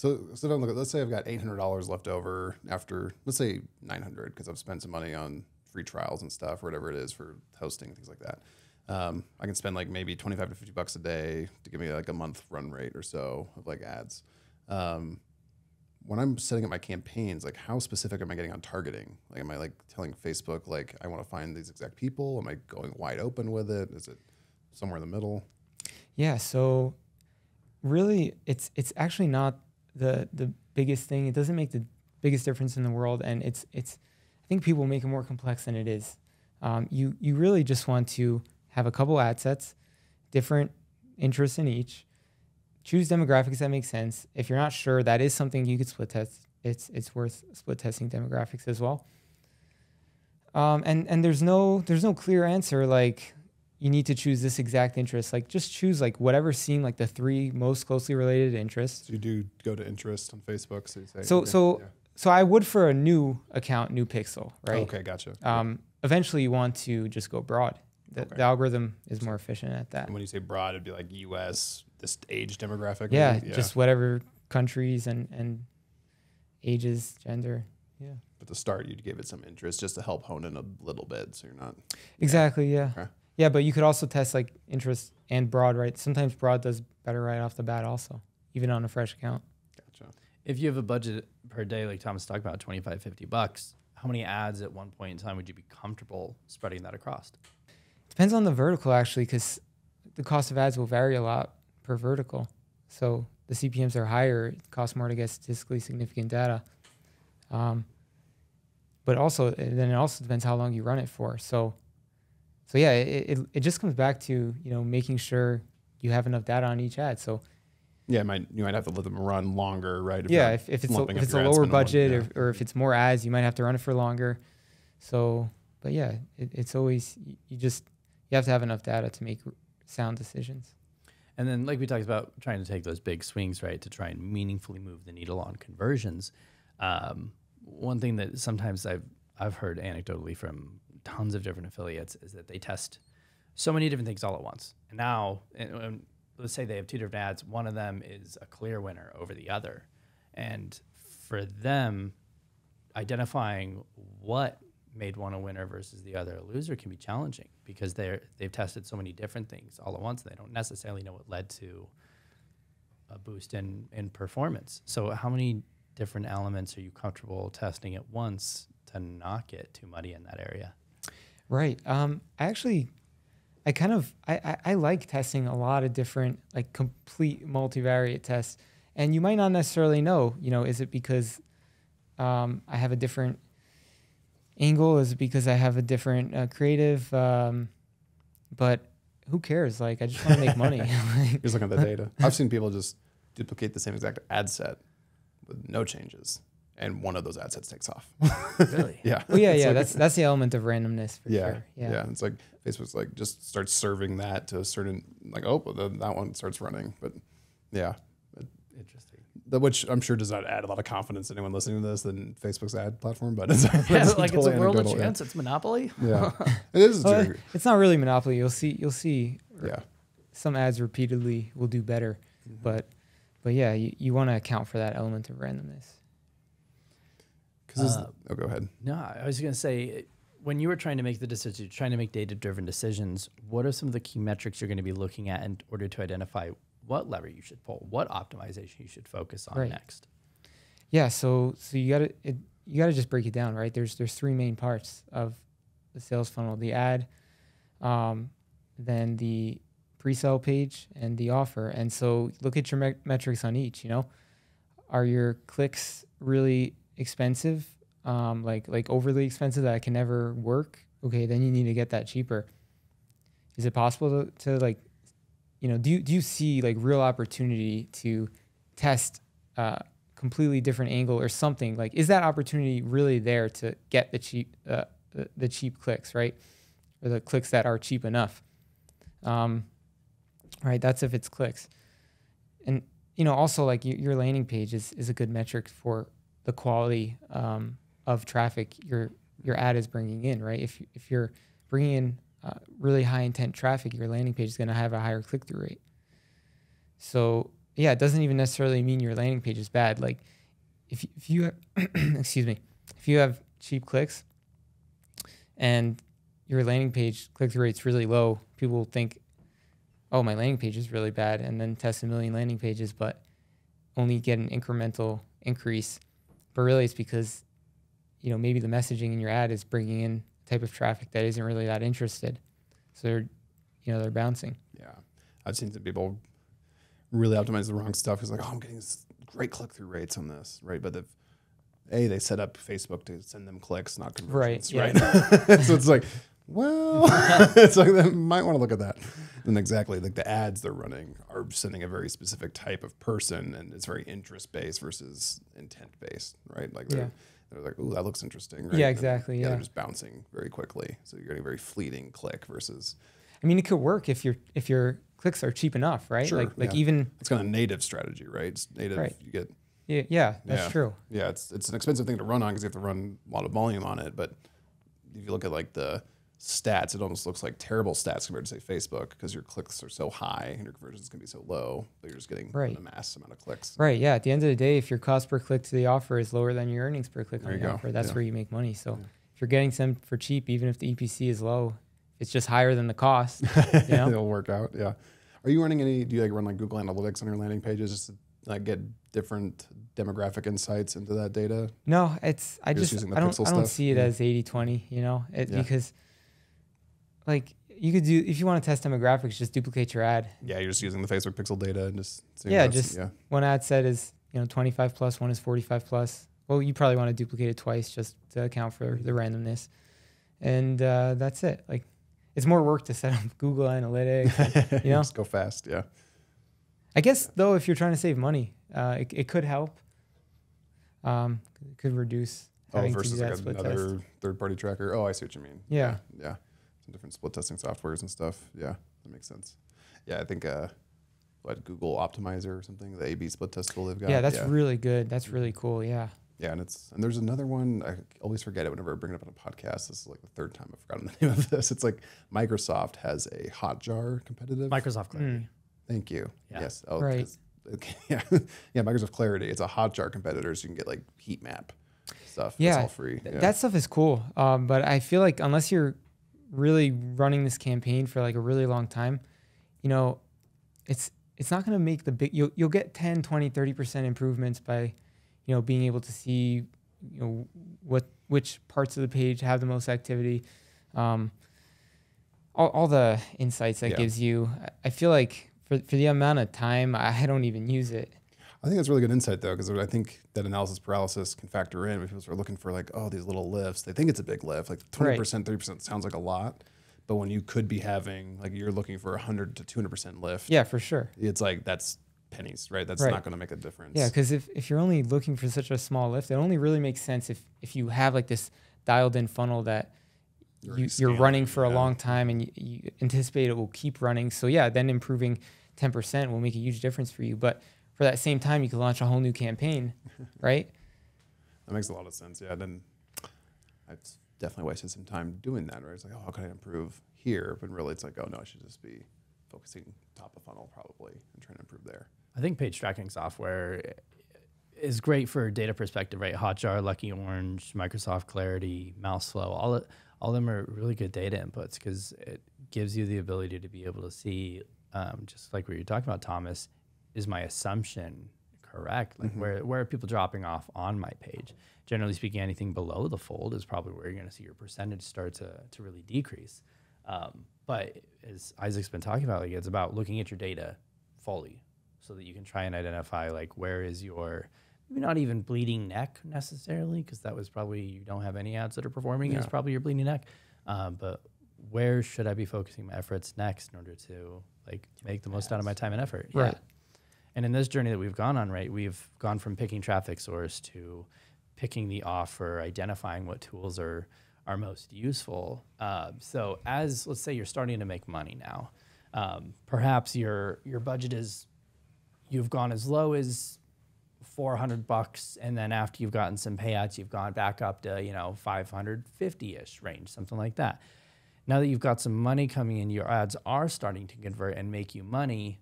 let's say I've got $800 left over after, let's say 900, because I've spent some money on free trials and stuff, or whatever it is for hosting and things like that. I can spend like maybe 25 to 50 bucks a day to give me like a month run rate or so of like ads. When I'm setting up my campaigns, like how specific am I getting on targeting? Like, am I like telling Facebook, like, I want to find these exact people? Am I going wide open with it? Is it somewhere in the middle? Yeah. So really it's actually not the biggest thing. It doesn't make the biggest difference in the world. And I think people make it more complex than it is. You really just want to have a couple ad sets, different interests in each. Choose demographics that make sense. If you're not sure, that is something you could split test. It's worth split testing demographics as well. And there's no clear answer like you need to choose this exact interest. Like just choose like whatever seem like the 3 most closely related interests. So you do go to interest on Facebook. So you say, so I would for a new account, new pixel, right? Okay, gotcha. Eventually you want to just go broad. The algorithm is more efficient at that. And when you say broad, it'd be like US, this age demographic? Yeah, just whatever countries and ages, gender. Yeah. But to start, you'd give it some interest just to help hone in a little bit, so you're not. Exactly, yeah. Okay. Yeah, but you could also test like interest and broad, right? Sometimes broad does better right off the bat also, even on a fresh account. Gotcha. If you have a budget per day, like Thomas talked about, 25, 50 bucks, how many ads at one point in time would you be comfortable spreading that across? Depends on the vertical, actually, because the cost of ads will vary a lot per vertical. So the CPMs are higher. It costs more to get statistically significant data. But also, then it also depends how long you run it for. So yeah, it just comes back to, making sure you have enough data on each ad. So yeah, you might have to let them run longer, right? If it's a lower budget or if it's more ads, you might have to run it for longer. So, but yeah, it's always, you you have to have enough data to make sound decisions. And then, like we talked about, trying to take those big swings, right, to try and meaningfully move the needle on conversions. One thing that sometimes I've heard anecdotally from tons of different affiliates is that they test so many different things all at once. And now, let's say they have 2 different ads. One of them is a clear winner over the other. And for them, identifying what made one a winner versus the other a loser can be challenging because they've tested so many different things all at once. They don't necessarily know what led to a boost in performance. So how many different elements are you comfortable testing at once to not get too muddy in that area? Right. I like testing a lot of different, like complete multivariate tests. And you might not necessarily know, is it because I have a different angle? Is it because I have a different creative? But who cares? Like, I just want to make money. Just looking at the data. I've seen people just duplicate the same exact ad set with no changes, and one of those ad sets takes off. Really? Yeah. Well, yeah. That's the element of randomness for sure. Yeah. It's like Facebook's like just starts serving that to a certain then that one starts running. But yeah. Interesting. Which I'm sure does not add a lot of confidence to anyone listening to this than Facebook's ad platform, but it's Like it's a world of chance. It's monopoly. Yeah, it is. Well, it's not really monopoly. You'll see. Yeah. Some ads repeatedly will do better, but yeah, you want to account for that element of randomness. Go ahead. No, I was going to say, when you were trying to make the decision, you're trying to make data-driven decisions, what are some of the key metrics you're going to be looking at in order to identify what lever you should pull, what optimization you should focus on next? Yeah, so you gotta just break it down, right? There's 3 main parts of the sales funnel: the ad, then the pre-sale page, and the offer. And so look at your metrics on each. Are your clicks really expensive, like overly expensive that can never work? Okay, then you need to get that cheaper. Is it possible to like, do you see like real opportunity to test completely different angle or something? Like, is that opportunity really there to get the cheap clicks, right? Or the clicks that are cheap enough, right? That's if it's clicks. And, also like your landing page is a good metric for the quality of traffic your ad is bringing in, right? If you're bringing in really high intent traffic, your landing page is going to have a higher click-through rate. So yeah, it doesn't even necessarily mean your landing page is bad. Like if you have, excuse me, if you have cheap clicks and your landing page click-through rate's really low, people will think, oh, my landing page is really bad, and then test a million landing pages, but only get an incremental increase. But really it's because, maybe the messaging in your ad is bringing in type of traffic that isn't really that interested. So they're bouncing. Yeah. I've seen some people really optimize the wrong stuff. It's like, oh, I'm getting this great click-through rates on this, right? But they set up Facebook to send them clicks, not conversions, right? So it's like, well, it's like they might want to look at that. And exactly, like the ads they're running are sending a very specific type of person, and it's very interest-based versus intent-based, right? Like they're like, ooh, that looks interesting, right? Yeah, exactly. And, they're just bouncing very quickly. So you're getting a very fleeting click versus. I mean, it could work if your clicks are cheap enough, right? Sure, even it's kind of native strategy, right? It's native. Right. You get. Yeah, that's true. Yeah, it's an expensive thing to run on because you have to run a lot of volume on it. But if you look at like the stats, it almost looks like terrible stats compared to say Facebook because your clicks are so high and your conversions can be so low that you're just getting a mass amount of clicks. Right. Yeah. At the end of the day, if your cost per click to the offer is lower than your earnings per click on the offer, that's where you make money. So if you're getting some for cheap, even if the EPC is low, it's just higher than the cost. It'll work out. Yeah. Are you running do you run like Google Analytics on your landing pages just to like get different demographic insights into that data? No, I don't see it as 80-20, because like you could do, if you want to test demographics, just duplicate your ad. Yeah, you're just using the Facebook pixel data and just one ad set is 25 plus, one is 45 plus. Well, you probably want to duplicate it twice just to account for the randomness, and that's it. Like it's more work to set up Google Analytics. Just go fast. Yeah. I guess though, if you're trying to save money, it could help. It could reduce having versus to do that like another third-party tracker. Oh, I see what you mean. Yeah. Yeah. some different split testing softwares and stuff. Yeah, that makes sense. Yeah, I think Google Optimizer or something, the A/B split test tool they've got. Yeah, that's really good. That's really cool. Yeah. Yeah, and there's another one. I always forget it whenever I bring it up on a podcast. This is like the third time I've forgotten the name of this. It's like Microsoft has a Hotjar competitive. Microsoft Clarity. Thank you. Yeah. Yes. Oh, right. Okay. Yeah. Yeah. Microsoft Clarity. It's a Hotjar competitor, so you can get like heat map stuff. Yeah. It's all free. Yeah. That stuff is cool. But I feel like unless you're really running this campaign for like a really long time, you know, it's not going to make the big, you'll get 10, 20, 30% improvements by, you know, being able to see, you know, which parts of the page have the most activity, all the insights that gives you. I feel like for the amount of time, I don't even use it. I think that's really good insight though, because I think that analysis paralysis can factor in when people are looking for like, oh, these little lifts. They think it's a big lift, like 20%, 30% sounds like a lot, but when you could be having like you're looking for 100 to 200% lift. Yeah, for sure. It's like that's pennies, right? That's not going to make a difference. Yeah, because if you're only looking for such a small lift, it only really makes sense if you have like this dialed in funnel that you're running for a long time and you anticipate it will keep running. So yeah, then improving 10% will make a huge difference for you. But for that same time, you could launch a whole new campaign, right? That makes a lot of sense. Yeah, then I've definitely wasted some time doing that, right? It's like, oh, how can I improve here? But really it's like, oh no, I should just be focusing top of funnel probably and trying to improve there. I think page tracking software is great for data perspective, right? Hotjar, Lucky Orange, Microsoft Clarity, Mouseflow, all of them are really good data inputs because it gives you the ability to be able to see, just like what you're talking about, Thomas, is my assumption correct? Like where are people dropping off on my page? Generally speaking, anything below the fold is probably where you're going to see your percentage start to really decrease. But as Isaac's been talking about, like it's about looking at your data fully so that you can try and identify like where is your, maybe not even bleeding neck necessarily, because that was probably, you don't have any ads that are performing, it's probably your bleeding neck. But where should I be focusing my efforts next in order to like make the most out of my time and effort? Right. Yeah. And in this journey that we've gone on, right, we've gone from picking traffic source to picking the offer, identifying what tools are most useful. So as, let's say you're starting to make money now, perhaps your budget is, you've gone as low as $400, and then after you've gotten some payouts, you've gone back up to, 550-ish range, something like that. Now that you've got some money coming in, your ads are starting to convert and make you money.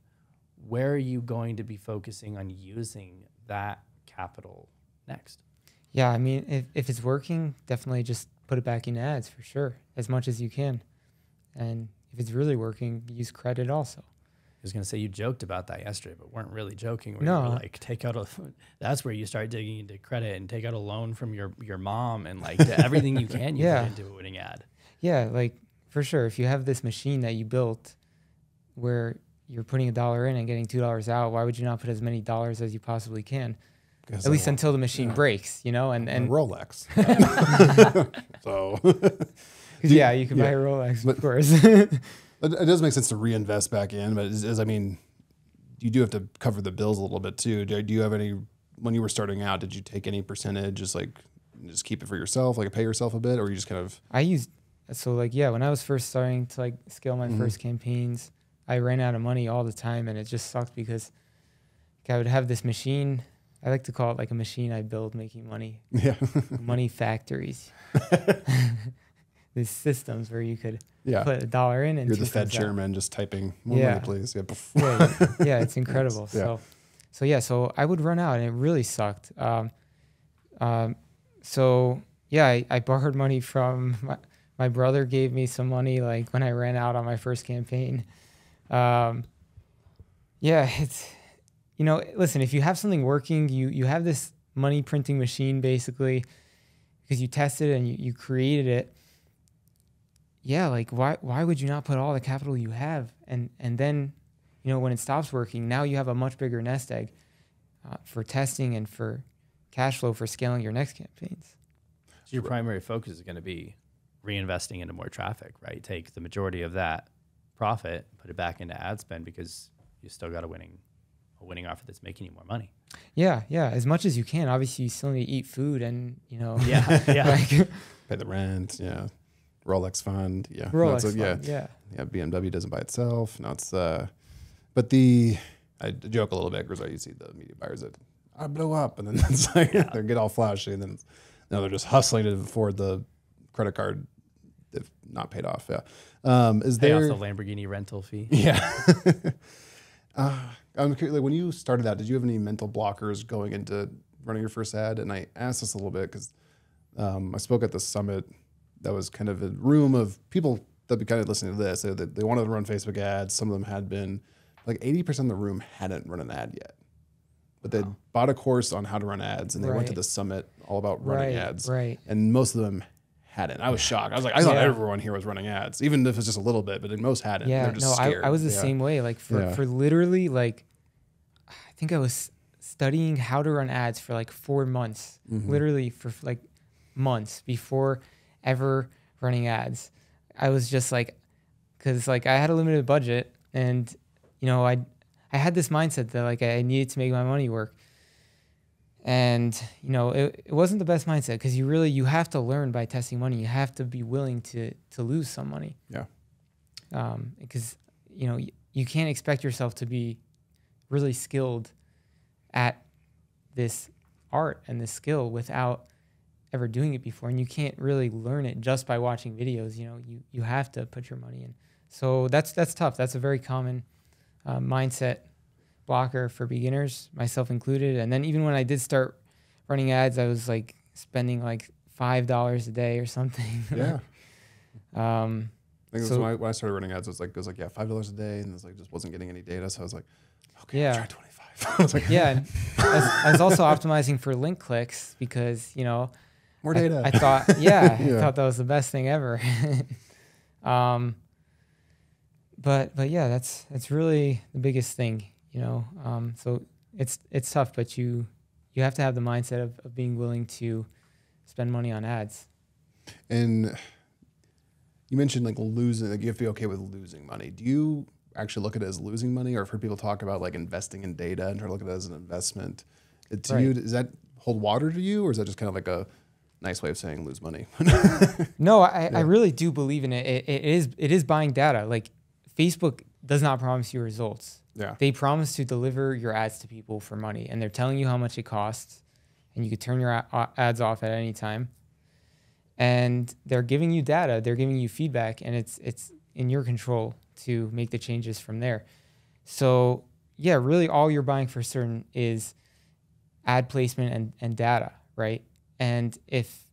Where are you going to be focusing on using that capital next? Yeah, I mean, if it's working, definitely just put it back in ads for sure, as much as you can. And if it's really working, use credit also. I was going to say you joked about that yesterday, but weren't really joking. Where No. you were like, take out that's where you start digging into credit and take out a loan from your mom and like everything you can you put into a winning ad. Yeah, like for sure. If you have this machine that you built where you're putting $1 in and getting $2 out, why would you not put as many dollars as you possibly can? At least until the machine breaks, and Rolex. So yeah, you can buy a Rolex, of course. It does make sense to reinvest back in, but you do have to cover the bills a little bit too. Do you have any, when you were starting out, did you take any percentage, just keep it for yourself, like pay yourself a bit, or you just kind of? When I was first starting to like scale my first campaigns, I ran out of money all the time, and it just sucked because I would have this machine. I like to call it like a machine I build making money. Yeah. Money factories. These systems where you could put $1 in and you're the Fed chairman just typing more money, please. Yeah, it's incredible. Yeah. So I would run out and it really sucked. I borrowed money from my brother. Gave me some money like when I ran out on my first campaign. Listen, if you have something working, you have this money printing machine basically because you tested it and you created it. Yeah, like why would you not put all the capital you have and then, when it stops working, now you have a much bigger nest egg for testing and for cash flow for scaling your next campaigns. So your primary focus is going to be reinvesting into more traffic, right? Take the majority of that profit, put it back into ad spend because you still got a winning offer that's making you more money. Yeah, as much as you can. Obviously, you still need to eat food and like, pay the rent. Yeah. Rolex fund. Yeah. Rolex fund. yeah. Yeah. BMW doesn't buy itself. Now it's, but I joke a little bit because you see the media buyers that I blew up, and then it's like they get all flashy, and then now they're just hustling to afford the credit card they've not paid off. Yeah. Is Pay there off the Lamborghini rental fee. Yeah. I'm curious, like when you started out, did you have any mental blockers going into running your first ad? And I asked this a little bit because I spoke at the summit that was kind of a room of people that be kind of listening to this. They wanted to run Facebook ads. Some of them had been, like 80% of the room hadn't run an ad yet. But they bought a course on how to run ads, and they went to the summit all about running ads. Right. And most of them hadn't. I was shocked. I was like, I thought everyone here was running ads, even if it's just a little bit, but most hadn't. Yeah, They're just scared. I was the same way. Like for literally like, I think I was studying how to run ads for like 4 months, literally for like months before ever running ads. I was just like, cause like I had a limited budget, and you know, I had this mindset that like I needed to make my money work. And, you know, it wasn't the best mindset, because you have to learn by testing money. You have to be willing to lose some money. Yeah. Because, you know, you can't expect yourself to be really skilled at this art and this skill without ever doing it before. And you can't really learn it just by watching videos. You know, you have to put your money in. So that's tough. That's a very common mindset blocker for beginners, myself included. And then even when I did start running ads, I was like spending like $5 a day or something. Yeah. I think So- when I started running ads, it was like $5 a day, and it was like just wasn't getting any data. So I was like, okay, Yeah. I'll try 25. I was like, Yeah. And I was also optimizing for link clicks because, you know, more data. I thought, I Yeah. thought that was the best thing ever. But yeah, that's really the biggest thing, you know. So it's tough, but you have to have the mindset of being willing to spend money on ads. And you mentioned like losing, like you have to be okay with losing money. Do you actually look at it as losing money, or I've heard people talk about like investing in data and try to look at it as an investment? To you, does that hold water to you, or is that just kind of like a nice way of saying lose money? No, I really do believe in it. It is buying data. Like Facebook does not promise you results. Yeah. They promise to deliver your ads to people for money, and they're telling you how much it costs, and you could turn your ads off at any time. And they're giving you data, they're giving you feedback, and it's in your control to make the changes from there. So yeah, really all you're buying for certain is ad placement and data, right? And if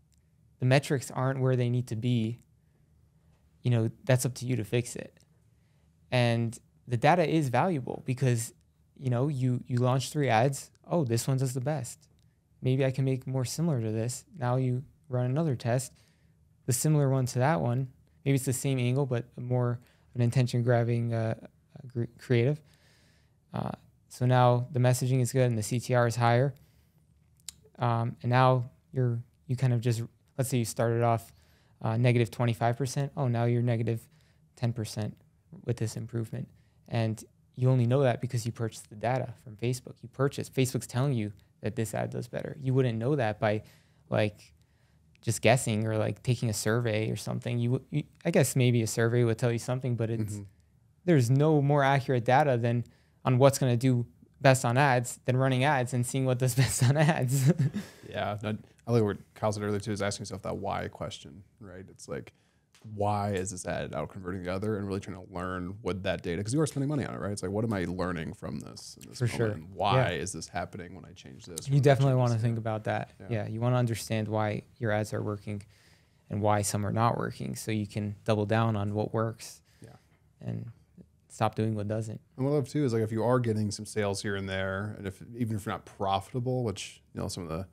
the metrics aren't where they need to be, you know, that's up to you to fix it. And the data is valuable because, you know, you launch 3 ads. Oh, this one does the best. Maybe I can make more similar to this. Now you run another test, the similar one to that one. Maybe it's the same angle, but more an intention-grabbing creative. So now the messaging is good and the CTR is higher. And now you kind of just, let's say you started off negative 25%. Oh, now you're negative 10% with this improvement. And you only know that because you purchased the data from Facebook. Facebook's telling you that this ad does better. You wouldn't know that by like just guessing or like taking a survey or something. I guess maybe a survey would tell you something, but there's no more accurate data than on what's going to do best on ads than running ads and seeing what does best on ads. Yeah. I like what Kyle said earlier too, is asking yourself that why question, right? It's like, why is this ad out converting the other, and really trying to learn what that data, because you are spending money on it, right? It's like, what am I learning from this in this For moment? sure. And why is this happening when I change this? You definitely want to think about that. Yeah. Yeah, you want to understand why your ads are working and why some are not working, so you can double down on what works. Yeah. And stop doing what doesn't. And what I love too is like if you are getting some sales here and there, and even if you're not profitable, which, you know, some of the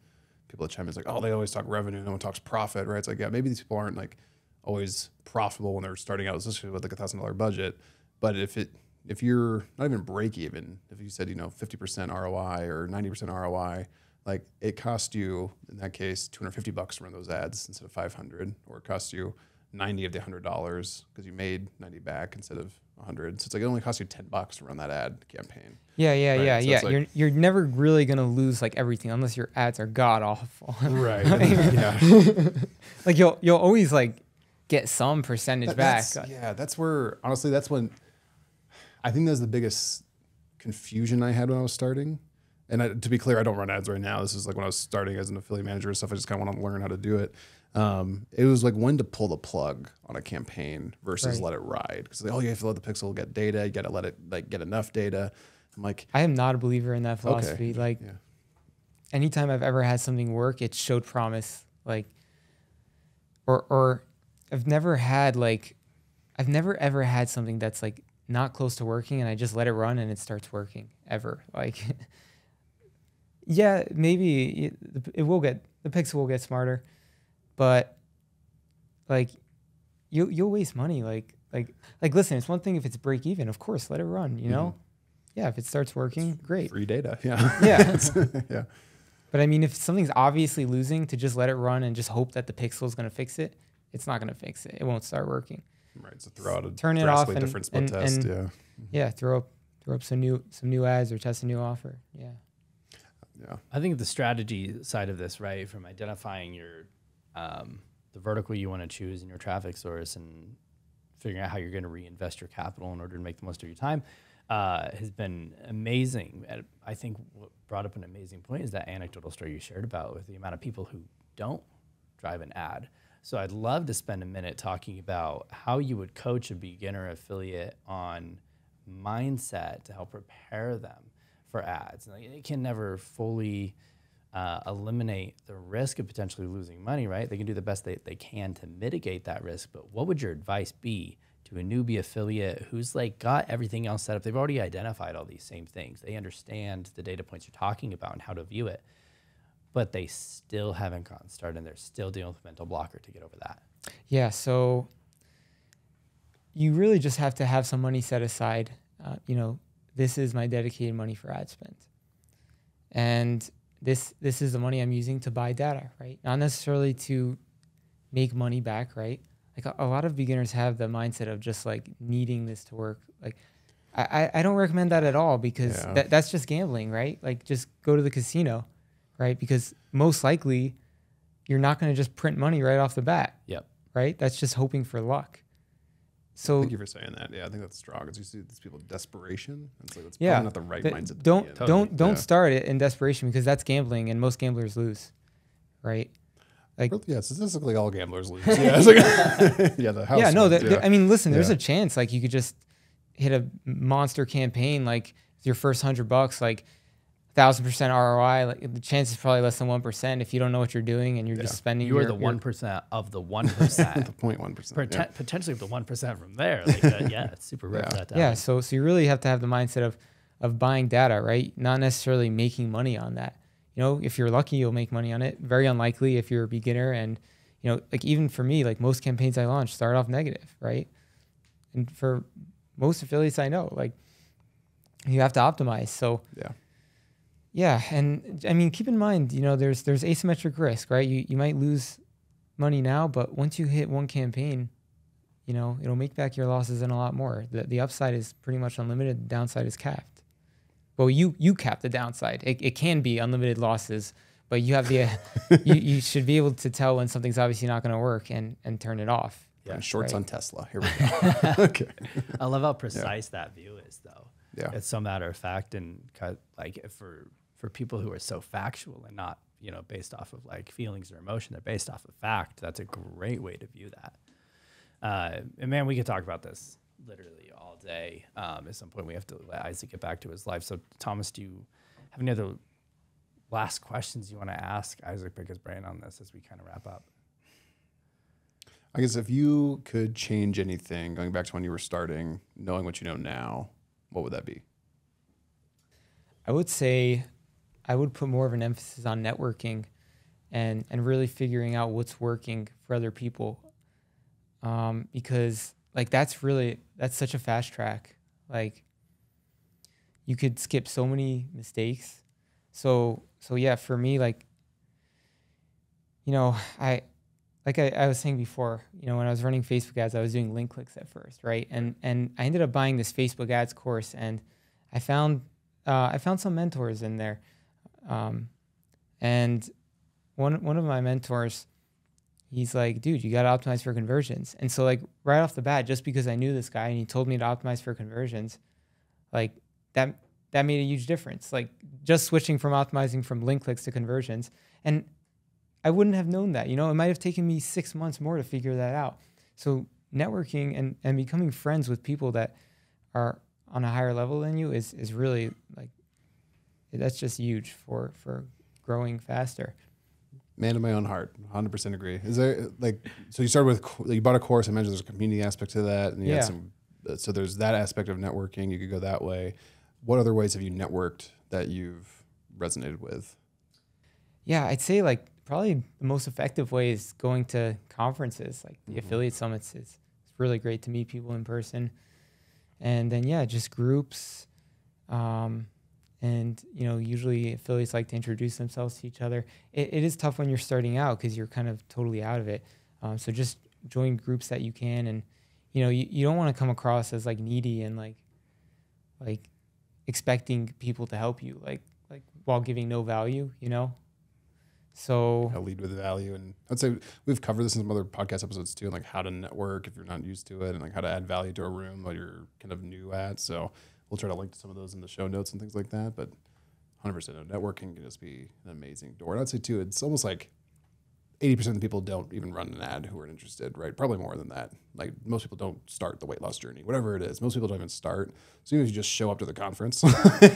people that chime in is like, oh, they always talk revenue, no one talks profit, right? It's like, yeah, maybe these people aren't like always profitable when they're starting out, especially with like $1,000 budget. But if you're not even break even, if you said, you know, 50% ROI or 90% ROI, like it cost you in that case $250 to run those ads instead of $500, or it costs you 90 of the $100 because you made 90 back instead of 100. So it's like it only costs you $10 to run that ad campaign. Yeah. Right, so it's like, you're never really gonna lose like everything unless your ads are god awful. right. Yeah. Like you'll always like get some percentage back. That's where, honestly, that's when I think that's the biggest confusion I had when I was starting. And to be clear, I don't run ads right now. This is like when I was starting as an affiliate manager and stuff. I just kind of want to learn how to do it. It was like when to pull the plug on a campaign versus let it ride. Because you have to let the pixel get data. You got to let it like get enough data. I'm like, I am not a believer in that philosophy. Okay. Like, anytime I've ever had something work, it showed promise. Like, or I've never ever had something that's like not close to working and I just let it run and it starts working ever. Like, yeah, maybe the pixel will get smarter, but like you'll waste money. Like, listen, it's one thing if it's break even, of course, let it run, you know? Yeah. If it starts working, great. Free data. Yeah. Yeah. Yeah. But I mean, if something's obviously losing, to just let it run and just hope that the pixel is going to fix it, it's not going to fix it. It won't start working. Right. So throw out a turn it off and different split test. Yeah. Throw up some new ads or test a new offer. Yeah. Yeah. I think the strategy side of this, right, from identifying your the vertical you want to choose in your traffic source and figuring out how you're going to reinvest your capital in order to make the most of your time, has been amazing. And I think what brought up an amazing point is that anecdotal story you shared about with the amount of people who don't drive an ad. So I'd love to spend a minute talking about how you would coach a beginner affiliate on mindset to help prepare them for ads. Like, it can never fully eliminate the risk of potentially losing money, right? They can do the best they can to mitigate that risk, but what would your advice be to a newbie affiliate who's like got everything else set up? They've already identified all these same things. They understand the data points you're talking about and how to view it, but they still haven't gotten started and they're still dealing with a mental blocker to get over that. Yeah, so you really just have to have some money set aside. This is my dedicated money for ad spend. And this is the money I'm using to buy data, right? Not necessarily to make money back, right? Like a lot of beginners have the mindset of just like needing this to work. Like I don't recommend that at all, because that's just gambling, right? Like, just go to the casino, right? Because most likely you're not going to just print money right off the bat. Yep. Right? That's just hoping for luck. So thank you for saying that. Yeah, I think that's strong. It's you see these people desperation. It's like that's probably not the right mindset. Don't start it in desperation, because that's gambling and most gamblers lose. Right? Like, yeah, statistically all gamblers lose. Yeah, it's like, the house. Yeah, no, I mean, listen, there's a chance like you could just hit a monster campaign, like your first $100, like 1,000% ROI. Like, the chance is probably less than 1% if you don't know what you're doing and you're just spending. You are the 1% of the 1%. The 0.1%. Potentially the 1% from there. Like, it's super rare for that to happen. Yeah, so you really have to have the mindset of buying data, right? Not necessarily making money on that. If you're lucky, you'll make money on it. Very unlikely if you're a beginner. And, like, even for me, like, most campaigns I launch start off negative, right? And for most affiliates I know, like, you have to optimize. So yeah. And I mean, keep in mind, there's asymmetric risk, right? You might lose money now, but once you hit one campaign, it'll make back your losses and a lot more. The upside is pretty much unlimited. The downside is capped. Well, you cap the downside. It can be unlimited losses, but you have the you should be able to tell when something's obviously not going to work and turn it off. Yeah, shorts on Tesla. Here we go. Okay. I love how precise that view is, though. Yeah, it's so matter of fact, and like for people who are so factual and not based off of like feelings or emotion, they're based off of fact. That's a great way to view that. And man, we could talk about this literally all day. At some point, we have to let Isaac get back to his life. So, Thomas, do you have any other last questions you want to ask Isaac, pick his brain on this as we kind of wrap up? I guess if you could change anything, going back to when you were starting, knowing what you know now, what would that be? I would say I would put more of an emphasis on networking and really figuring out what's working for other people. Because like that's such a fast track. Like, you could skip so many mistakes. So yeah, for me, like, I was saying before, when I was running Facebook ads, I was doing link clicks at first, right? And I ended up buying this Facebook ads course, and I found some mentors in there. And one of my mentors, he's like, dude, you got to optimize for conversions. And so like right off the bat, just because I knew this guy and he told me to optimize for conversions, like that made a huge difference. Like just switching from optimizing from link clicks to conversions. And I wouldn't have known that, it might have taken me 6 months more to figure that out. So networking and becoming friends with people that are on a higher level than you is really like, that's just huge for growing faster. Man of my own heart, 100% agree. Is there so you started with, you bought a course, I mentioned there's a community aspect to that, and you had so there's that aspect of networking, you could go that way. What other ways have you networked that you've resonated with? Yeah, I'd say like probably the most effective way is going to conferences, like the affiliate summits. It's really great to meet people in person. And then, just groups. And, usually affiliates like to introduce themselves to each other. It is tough when you're starting out because you're kind of totally out of it. So just join groups that you can. And, you don't want to come across as like needy and like expecting people to help you, like while giving no value, So I'll lead with value. And I'd say we've covered this in some other podcast episodes too, and like how to network if you're not used to it, and like how to add value to a room while you're kind of new at. So we'll try to link to some of those in the show notes and things like that. But 100% networking can just be an amazing door. And I'd say too, it's almost like 80% of the people don't even run an ad who are interested, right? Probably more than that. Like most people don't start the weight loss journey, whatever it is. Most people don't even start. So even if you just show up to the conference,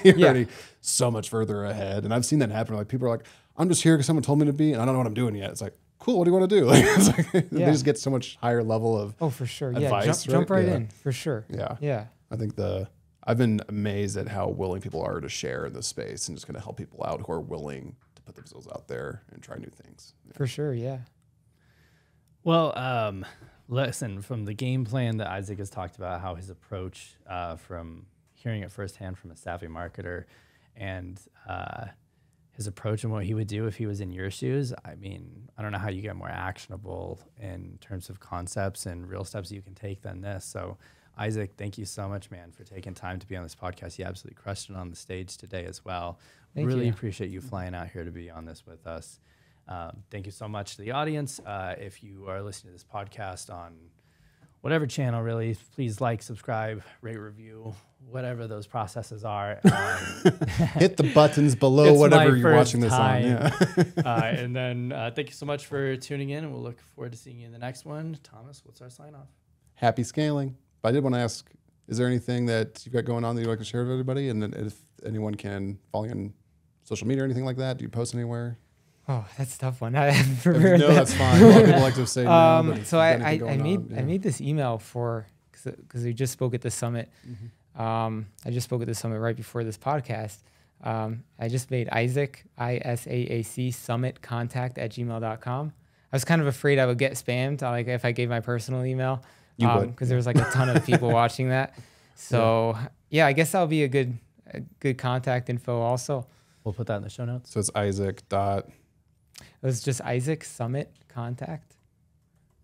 you're already so much further ahead. And I've seen that happen. Like people are like, I'm just here because someone told me to be, and I don't know what I'm doing yet. It's like, cool, what do you want to do? Like, it's like they just get so much higher level of for sure. advice, Jump right in, for sure. Yeah. I think I've been amazed at how willing people are to share in this space and just kind of help people out who are willing to put themselves out there and try new things. Yeah. For sure, yeah. Well, listen, from the game plan that Isaac has talked about, how his approach from hearing it firsthand from a savvy marketer and his approach and what he would do if he was in your shoes, I mean, I don't know how you get more actionable in terms of concepts and real steps you can take than this. So Isaac, thank you so much, man, for taking time to be on this podcast. You absolutely crushed it on the stage today as well. Really appreciate you flying out here to be on this with us. Thank you so much to the audience. If you are listening to this podcast on whatever channel, really, please like, subscribe, rate, review, whatever those processes are. Hit the buttons below whatever you're watching this on. Yeah. And then thank you so much for tuning in, and we'll look forward to seeing you in the next one. Thomas, what's our sign off? Happy scaling. But I did want to ask, is there anything that you've got going on that you'd like to share with everybody? And then if anyone can follow you on social media or anything like that, do you post anywhere? Oh, that's a tough one. I haven't prepared No, that's fine. A lot of people like to say no. So I made this email because we just spoke at the summit. I just spoke at the summit right before this podcast. I just made Isaac, ISAAC, summitcontact@gmail.com. I was kind of afraid I would get spammed, like if I gave my personal email. Because there was like a ton of people watching that. So I guess that'll be a good contact info also. We'll put that in the show notes. So it's Isaac dot. It was just Isaac Summit Contact.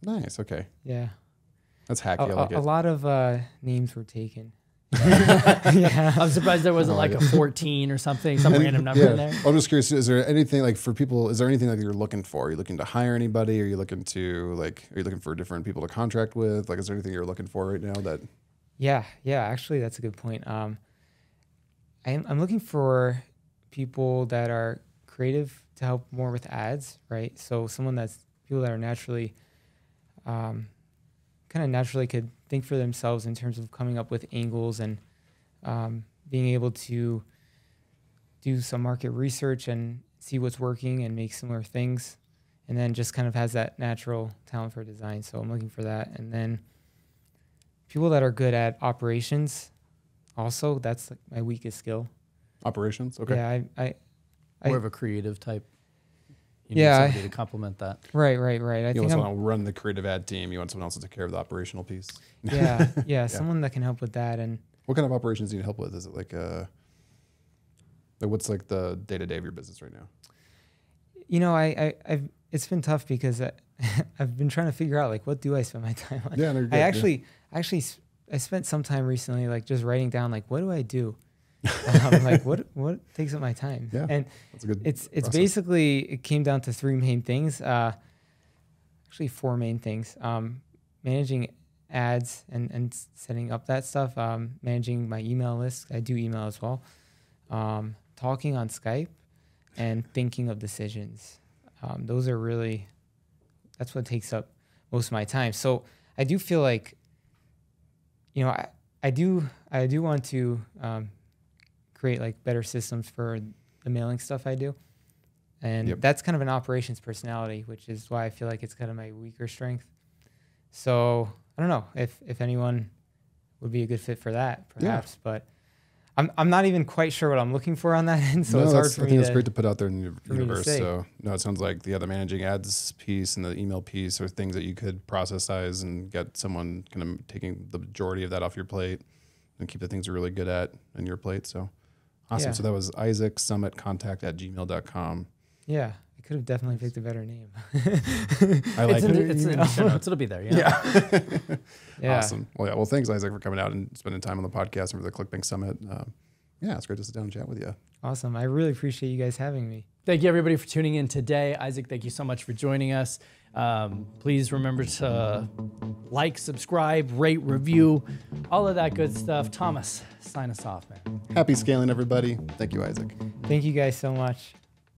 Nice. Okay. Yeah. That's hacky. I like it. A lot of names were taken. I'm surprised there wasn't like a 14 or something, some random number in there. I'm just curious, is there anything like for people, is there anything like you're looking for? Are you looking to hire anybody? Are you looking for different people to contract with? Like, is there anything you're looking for right now that? Yeah. Actually, that's a good point. I'm looking for people that are creative to help more with ads, right? So people that are naturally, kind of naturally could think for themselves in terms of coming up with angles and being able to do some market research and see what's working and make similar things. And then just kind of has that natural talent for design. So I'm looking for that. And then people that are good at operations also, that's like my weakest skill. Operations? Okay. Yeah, more of a creative type. You need somebody to complement that. Right. I think someone to run the creative ad team. You want someone else to take care of the operational piece. Yeah, someone that can help with that. And what kind of operations do you need help with? Is it like what's like the day-to-day of your business right now? It's been tough because I've been trying to figure out like what do I spend my time on. Yeah, good, I spent some time recently like just writing down like what do I do. Like what takes up my time? Yeah, and that's a good it's basically it came down to three main things. actually 4 main things. Managing ads and setting up that stuff, managing my email list. I do email as well. Talking on Skype and thinking of decisions. Those are really, that's what takes up most of my time. So I do feel like, you know, I do want to create like better systems for the mailing stuff I do. And that's kind of an operations personality, which is why I feel like it's kind of my weaker strength. So I don't know if anyone would be a good fit for that, perhaps, but I'm not even quite sure what I'm looking for on that end. So it's hard for me. I think it's great to put out there in the universe. So no, it sounds like the managing ads piece and the email piece are things that you could processize and get someone kind of taking the majority of that off your plate and keep the things you're really good at in your plate. So awesome. Yeah. So that was isaacsummitcontact@gmail.com. Yeah. I could have definitely picked a better name. I like it. It's in the show notes. It'll be there. Yeah. Yeah. Awesome. Well, yeah. Well, thanks, Isaac, for coming out and spending time on the podcast and for the ClickBank Summit. Yeah, it's great to sit down and chat with you. Awesome. I really appreciate you guys having me. Thank you, everybody, for tuning in today. Isaac, thank you so much for joining us. Please remember to like, subscribe, rate, review, all of that good stuff. Thomas, sign us off, man. Happy scaling, everybody. Thank you, Isaac. Thank you guys so much.